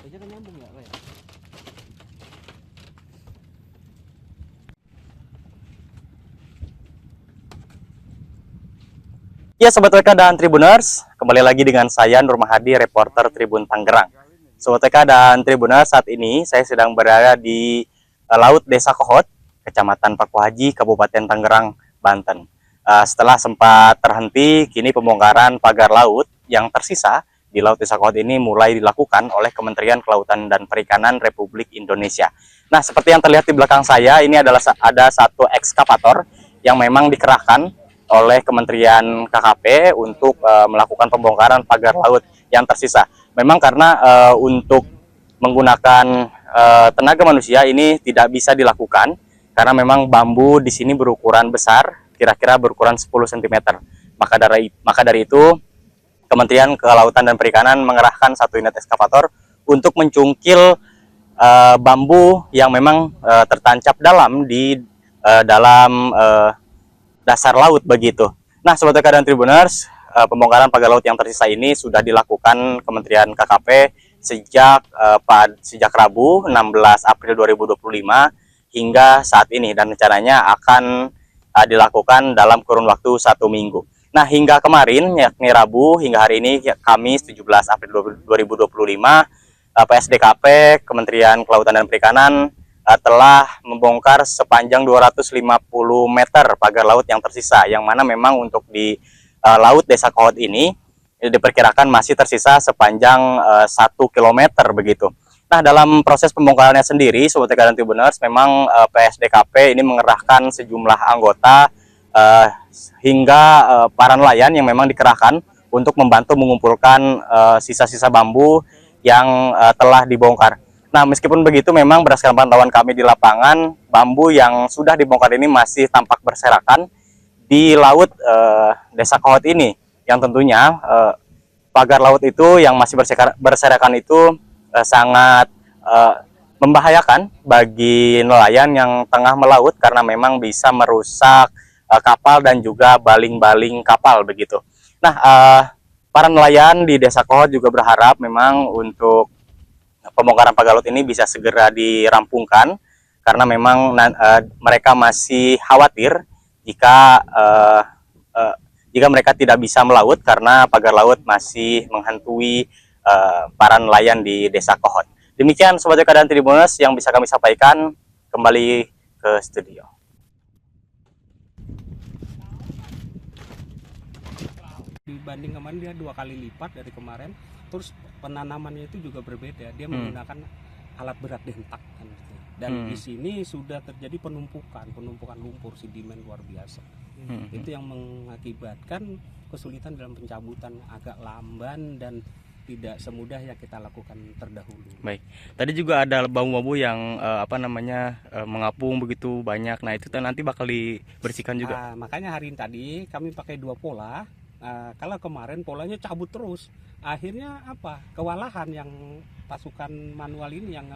Aja kan nyambung ya, Pak ya? Ya Sobat WK dan Tribuners, kembali lagi dengan saya Nur Mahadi, reporter Tribun Tangerang. Sobat WK dan Tribuners, saat ini saya sedang berada di Laut Desa Kohot, Kecamatan Pakuhaji, Kabupaten Tangerang, Banten. Setelah sempat terhenti, kini pembongkaran pagar laut yang tersisa di Laut Desa Kohot ini mulai dilakukan oleh Kementerian Kelautan dan Perikanan Republik Indonesia. Nah, seperti yang terlihat di belakang saya, ini adalah ada satu ekskavator yang memang dikerahkan oleh Kementerian KKP untuk melakukan pembongkaran pagar laut yang tersisa. Memang karena untuk menggunakan tenaga manusia ini tidak bisa dilakukan karena memang bambu di sini berukuran besar, kira-kira berukuran 10 cm. Maka dari itu Kementerian Kelautan dan Perikanan mengerahkan satu unit ekskavator untuk mencungkil bambu yang memang tertancap dalam di dalam dasar laut begitu. Nah, Sobat WK dan Tribuners, pembongkaran pagar laut yang tersisa ini sudah dilakukan Kementerian KKP sejak Rabu 16 April 2025 hingga saat ini, dan rencananya akan dilakukan dalam kurun waktu 1 minggu. Nah, hingga kemarin yakni Rabu hingga hari ini Kamis 17 April 2025, PSDKP Kementerian Kelautan dan Perikanan telah membongkar sepanjang 250 meter pagar laut yang tersisa, yang mana memang untuk di Laut Desa Kohot ini diperkirakan masih tersisa sepanjang 1 kilometer begitu. Nah, dalam proses pembongkarannya sendiri, Sobat WK dan Tribuners, memang PSDKP ini mengerahkan sejumlah anggota hingga para nelayan yang memang dikerahkan untuk membantu mengumpulkan sisa-sisa bambu yang telah dibongkar. Nah, meskipun begitu, memang berdasarkan pantauan kami di lapangan, bambu yang sudah dibongkar ini masih tampak berserakan di laut Desa Kohot ini, yang tentunya pagar laut itu yang masih berserakan itu sangat membahayakan bagi nelayan yang tengah melaut karena memang bisa merusak kapal dan juga baling-baling kapal begitu. Nah, para nelayan di Desa Kohot juga berharap memang untuk pembongkaran pagar laut ini bisa segera dirampungkan karena memang mereka masih khawatir jika mereka tidak bisa melaut karena pagar laut masih menghantui para nelayan di Desa Kohot. Demikian Sobat WK dan Tribuners yang bisa kami sampaikan. Kembali ke studio. Dibanding kemarin dia 2 kali lipat dari kemarin. Terus penanamannya itu juga berbeda. Dia menggunakan alat berat dentak kan. Dan di sini sudah terjadi penumpukan lumpur sedimen luar biasa. Itu yang mengakibatkan kesulitan dalam pencabutan, agak lamban dan tidak semudah yang kita lakukan terdahulu. Baik. Tadi juga ada bambu-bambu yang mengapung begitu banyak. Nah, itu nanti bakal dibersihkan juga. Makanya hari ini tadi kami pakai 2 pola. Kalau kemarin polanya cabut terus, akhirnya kewalahan yang pasukan manual ini yang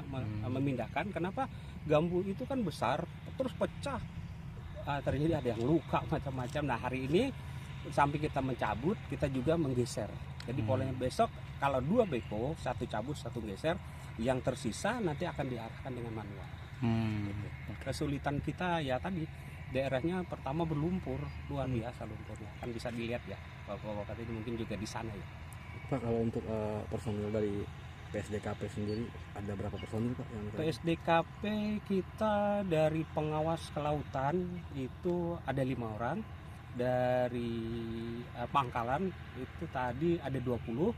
memindahkan. Kenapa? Bambu itu kan besar terus pecah, terjadi ada yang luka macam-macam. Nah, hari ini samping kita mencabut, kita juga menggeser. Jadi polanya besok kalau 2 beko, 1 cabut 1 geser, yang tersisa nanti akan diarahkan dengan manual. Kesulitan kita ya tadi, daerahnya pertama berlumpur, luar biasa lumpurnya, kan bisa dilihat ya. Bapak-bapak tadi mungkin juga di sana ya. Pak, kalau untuk personil dari PSDKP sendiri ada berapa personil Pak? PSDKP kita dari pengawas kelautan itu ada 5 orang, dari pangkalan itu tadi ada 20,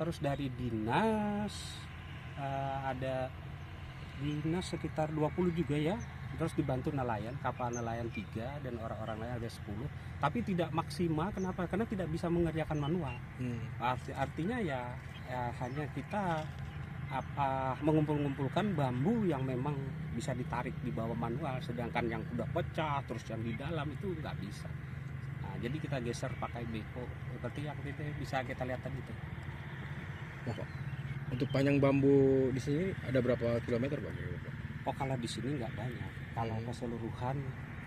terus dari dinas ada dinas sekitar 20 juga ya. Terus dibantu nelayan, kapal nelayan 3 dan orang-orang lain ada 10. Tapi tidak maksimal, kenapa? Karena tidak bisa mengerjakan manual. Artinya ya hanya kita mengumpulkan bambu yang memang bisa ditarik di bawah manual, sedangkan yang udah pecah terus yang di dalam itu nggak bisa. Nah, jadi kita geser pakai beko seperti yang bisa kita lihat tadi itu. Untuk panjang bambu di sini ada berapa kilometer Pak? Kalau di sini nggak banyak. Kalau keseluruhan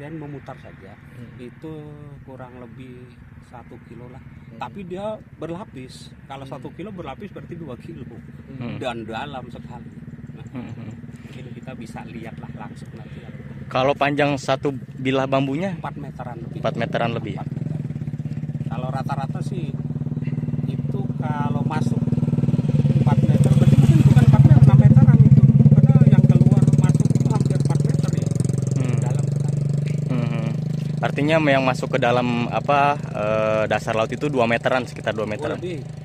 pengertian memutar saja itu kurang lebih 1 kilo lah. Tapi dia berlapis. Kalau 1 kilo berlapis berarti 2 kilo dan dalam sekali. Nah, mungkin kita bisa lihatlah langsung nanti. Kalau panjang satu bilah bambunya 4 meteran lebih. 4 meteran lebih. 4 meter. Kalau rata-rata sih itu kalau masuk 4 meter berarti mungkin bukan 4 meter, 6 meteran itu. Padahal yang keluar masuk itu hampir 4 meter ya. Dalam sekali. Artinya yang masuk ke dalam dasar laut itu 2 meteran, sekitar 2 meteran.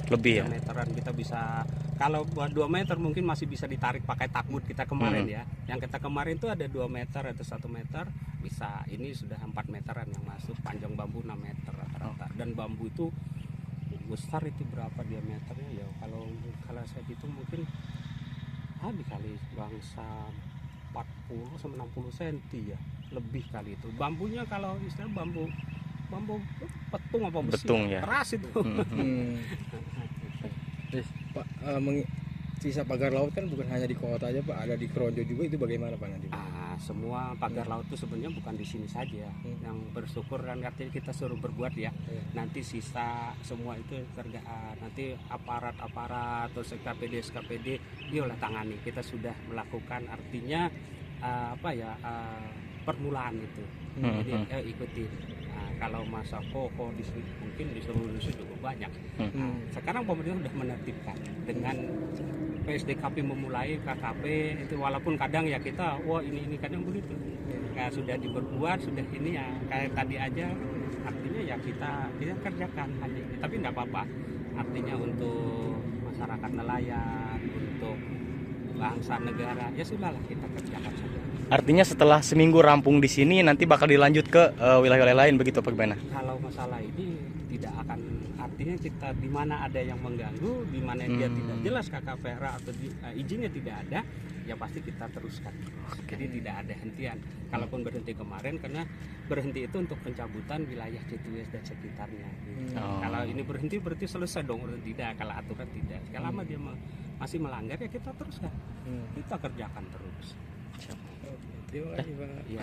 Lebih ya. 2 meteran kita bisa, kalau buat 2 meter mungkin masih bisa ditarik pakai takbut kita kemarin ya. Yang kita kemarin itu ada 2 meter atau 1 meter, bisa. Ini sudah 4 meteran yang masuk, panjang bambu 6 meter rata-rata. Dan bambu itu besar, itu berapa diameternya ya? Kalau saya hitung mungkin dikali bangsa 40 sampai 60 cm ya, lebih kali itu. Bambunya kalau istilah bambu petung apa besi? Betung ya. Keras itu. Terus Pak, sisa pagar laut kan bukan hanya di kota aja Pak, ada di Kronjo juga, itu bagaimana Pak nanti? Semua pagar laut itu sebenarnya bukan di sini saja. Yang bersyukur kan artinya kita suruh berbuat ya. Nanti sisa semua itu nanti aparat terus SKPD diolah tangani. Kita sudah melakukan, artinya permulaan itu. Jadi ikuti. Kalau masa koko di sini mungkin di seluruh Indonesia cukup banyak. Sekarang pemerintah sudah menertibkan dengan PSDKP memulai KKP itu, walaupun kadang ya kita ini kadang begitu. Sudah diperbuat, sudah ini ya kayak tadi aja, artinya ya kita kerjakan hanya ini. Tapi enggak apa-apa. Artinya untuk masyarakat nelayan, untuk bangsa negara, ya sudahlah kita kerjakan saja. Artinya setelah seminggu rampung di sini nanti bakal dilanjut ke wilayah-wilayah lain begitu Pak gimana? Kalau masalah ini tidak akan, artinya kita di mana ada yang mengganggu, di mana dia tidak jelas KKPRA atau izinnya tidak ada, ya pasti kita teruskan. Jadi tidak ada hentian. Kalaupun berhenti kemarin karena berhenti itu untuk pencabutan wilayah Cituwes dan sekitarnya. Kalau ini berhenti berarti selesai dong, tidak. Kalau aturan tidak. Selama dia masih melanggar ya kita teruskan. Kita kerjakan terus. Terima kasih Pak.